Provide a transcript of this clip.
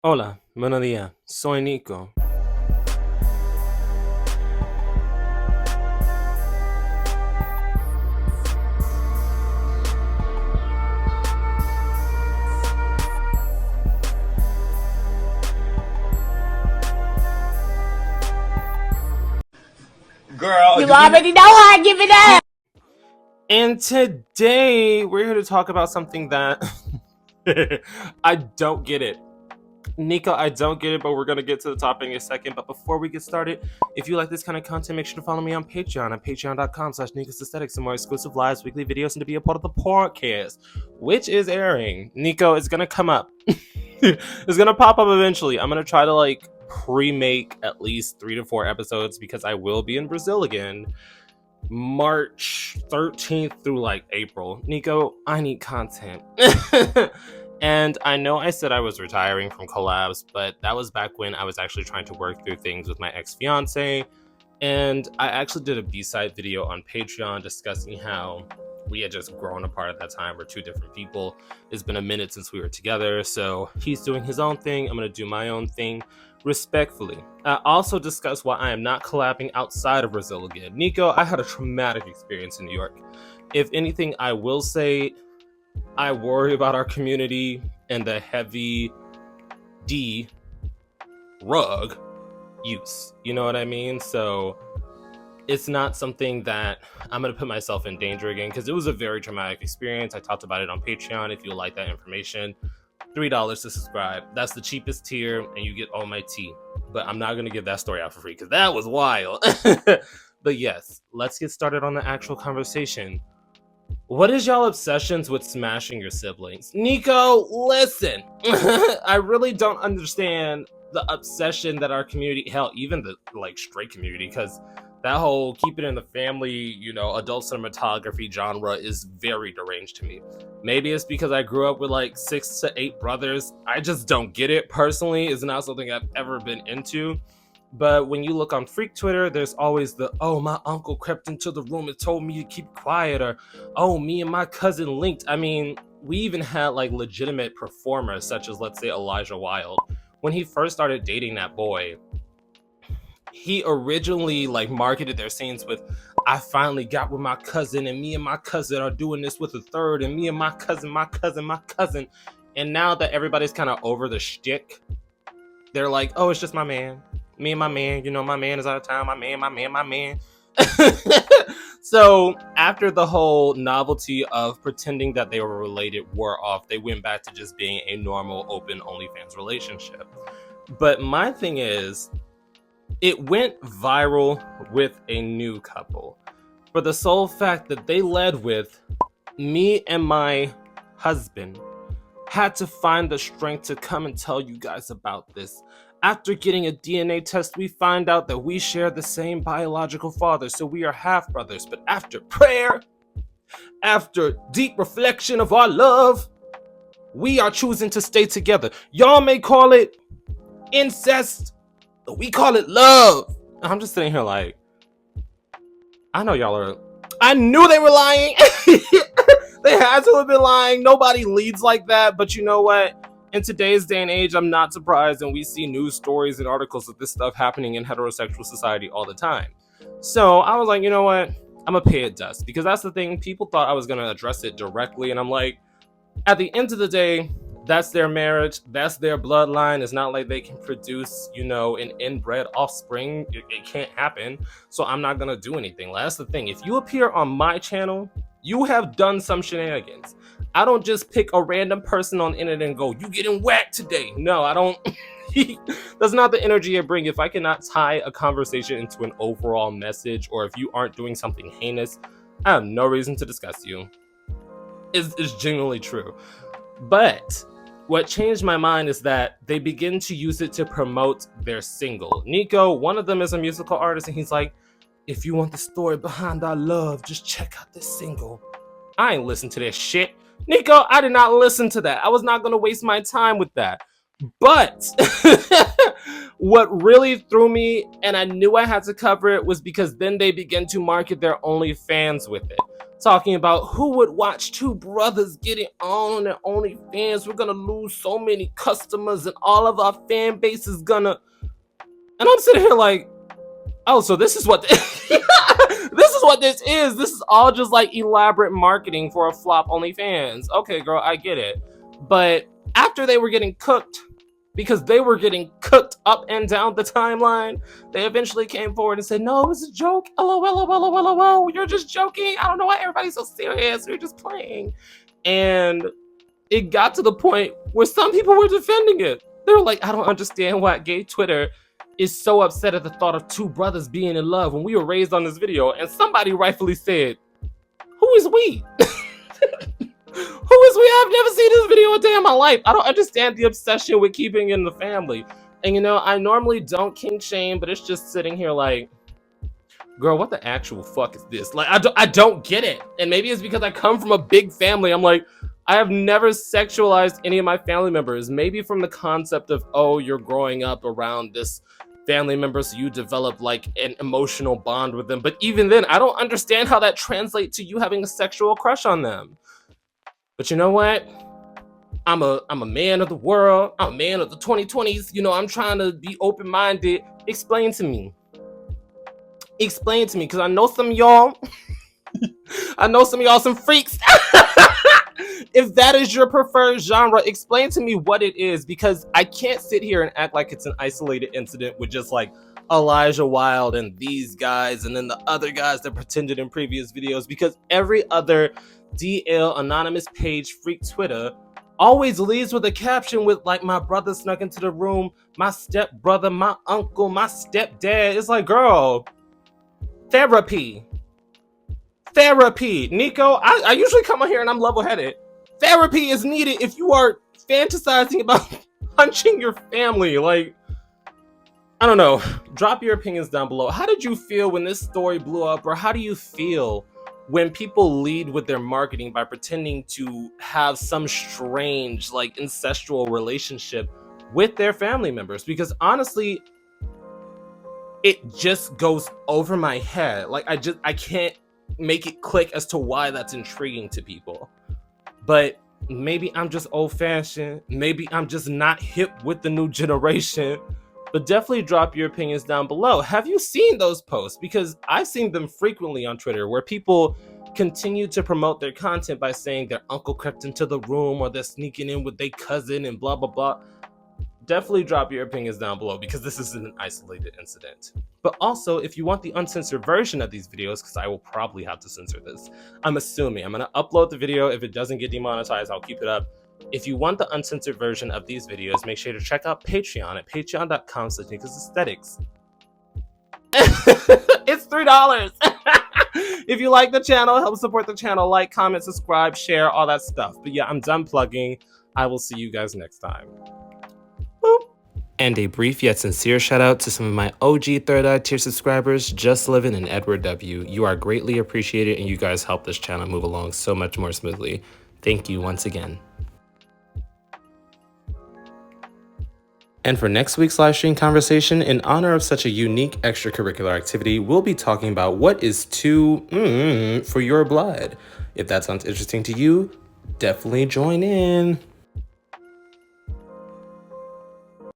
Hola, buenos días. Soy Nico. Girl, you already know how I give it up. And today we're here to talk about something that I don't get it. Nico, I don't get it, but we're going to get to the topic in a second. But before we get started, if you like this kind of content, make sure to follow me on Patreon at patreon.com/Nicosaesthetics for more exclusive lives, weekly videos, and to be a part of the podcast, which is airing. Nico, it's going to come up. It's going to pop up eventually. I'm going to try to pre-make at least 3 to 4 episodes because I will be in Brazil again March 13th through April. Nico, I need content. And I know I said I was retiring from collabs, but that was back when I was actually trying to work through things with my ex-fiance. And I actually did a B-side video on Patreon discussing how we had just grown apart at that time. We're two different people. It's been a minute since we were together, so he's doing his own thing. I'm going to do my own thing respectfully. I also discussed why I am not collabing outside of Brazil again. Nico, I had a traumatic experience in New York. If anything, I will say I worry about our community and the heavy D rug use. You know what I mean? So it's not something that I'm going to put myself in danger again because it was a very traumatic experience. I talked about it on Patreon if you like that information. $3 to subscribe. That's the cheapest tier and you get all my tea. But I'm not going to give that story out for free because that was wild. But yes, let's get started on the actual conversation. What is y'all obsessions with smashing your siblings? Nico, listen. I really don't understand the obsession that our community, hell, even the straight community, because that whole keep it in the family, adult cinematography genre is very deranged to me. Maybe it's because I grew up with 6 to 8 brothers. I just don't get it personally. It's not something I've ever been into. But when you look on Freak Twitter, there's always oh, my uncle crept into the room and told me to keep quiet, or, oh, me and my cousin linked. I mean, we even had legitimate performers such as, let's say, Elijah Wilde. When he first started dating that boy, he originally marketed their scenes with, I finally got with my cousin and me and my cousin are doing this with a third and me and my cousin. And now that everybody's kind of over the shtick, they're like, oh, it's just my man. Me and my man, my man is out of town. My man. So after the whole novelty of pretending that they were related wore off, they went back to just being a normal, open OnlyFans relationship. But my thing is, it went viral with a new couple for the sole fact that they led with, me and my husband had to find the strength to come and tell you guys about this. After getting a DNA test, we find out that we share the same biological father, so we are half brothers. But after prayer, after deep reflection of our love, we are choosing to stay together. Y'all may call it incest, but we call it love. I'm just sitting here I know y'all are. I knew they were lying. They had to have been lying. Nobody leads like that. But you know what? In today's day and age, I'm not surprised, and we see news stories and articles of this stuff happening in heterosexual society all the time. So I was like, you know what? I'm gonna pay it dust, because that's the thing. People thought I was gonna address it directly, and I'm like, at the end of the day, that's their marriage, that's their bloodline. It's not like they can produce, an inbred offspring. It can't happen. So I'm not gonna do anything. That's the thing. If you appear on my channel, you have done some shenanigans. I don't just pick a random person on the internet and go, you getting whacked today. No, I don't. That's not the energy I bring. If I cannot tie a conversation into an overall message, or if you aren't doing something heinous, I have no reason to discuss you. It's genuinely true. But what changed my mind is that they begin to use it to promote their single. Nico, one of them is a musical artist, and he's like, if you want the story behind our love, just check out this single. I ain't listen to this shit. Nico, I did not listen to that. I was not going to waste my time with that. But what really threw me, and I knew I had to cover it, was because then they began to market their OnlyFans with it. talking about who would watch two brothers getting on their OnlyFans. We're gonna lose so many customers and all of our fan base is gonna. And I'm sitting here like, oh, so this is what this is what this is. This is all just like elaborate marketing for a flop OnlyFans. Okay, girl, I get it. But after they were getting cooked, because they were getting cooked up and down the timeline, they eventually came forward and said, no, it was a joke. LOL, you're just joking. I don't know why everybody's so serious. We're just playing. And it got to the point where some people were defending it. They were like, I don't understand why gay Twitter is so upset at the thought of two brothers being in love when we were raised on this video. And somebody rightfully said, who is we? Who is we? I've never seen this video a day in my life. I don't understand the obsession with keeping in the family. And you know, I normally don't kink shame, but it's just sitting here like, girl, what the actual fuck is this? Like, I don't get it. And maybe it's because I come from a big family. I'm like, I have never sexualized any of my family members. Maybe from the concept of, oh, you're growing up around this family member, so you develop like an emotional bond with them. But even then, I don't understand how that translates to you having a sexual crush on them. But you know what? I'm a man of the world. I'm a man of the 2020s. You know, I'm trying to be open-minded. Explain to me. Explain to me, because I know some of y'all, some freaks. If that is your preferred genre, explain to me what it is, because I can't sit here and act like it's an isolated incident with just like Elijah Wilde and these guys and then the other guys that pretended in previous videos, because every other DL anonymous page freak Twitter always leads with a caption with like, my brother snuck into the room, my stepbrother, my uncle, my stepdad. It's like, girl, therapy. Nico, I usually come on here and I'm level-headed. Therapy is needed if you are fantasizing about punching your family. Like, I don't know. Drop your opinions down below. How did you feel when this story blew up? Or how do you feel when people lead with their marketing by pretending to have some strange, like, incestual relationship with their family members? Because honestly, it just goes over my head. Like, I can't make it click as to why that's intriguing to people. But maybe I'm just old-fashioned. Maybe I'm just not hip with the new generation. But definitely drop your opinions down below. Have you seen those posts? Because I've seen them frequently on Twitter where people continue to promote their content by saying their uncle crept into the room or they're sneaking in with their cousin and blah, blah, blah. Definitely drop your opinions down below, because this isn't an isolated incident. But also, if you want the uncensored version of these videos, because I will probably have to censor this, I'm assuming I'm going to upload the video. If it doesn't get demonetized, I'll keep it up. If you want the uncensored version of these videos, make sure to check out Patreon at patreon.com/Nicosaesthetics. It's $3. If you like the channel, help support the channel, like, comment, subscribe, share, all that stuff. But yeah, I'm done plugging. I will see you guys next time. Boop. And a brief yet sincere shout out to some of my OG Third Eye tier subscribers, Just Living and Edward W. You are greatly appreciated, and you guys help this channel move along so much more smoothly. Thank you once again. And for next week's live stream conversation, in honor of such a unique extracurricular activity, we'll be talking about what is too for your blood. If that sounds interesting to you, definitely join in.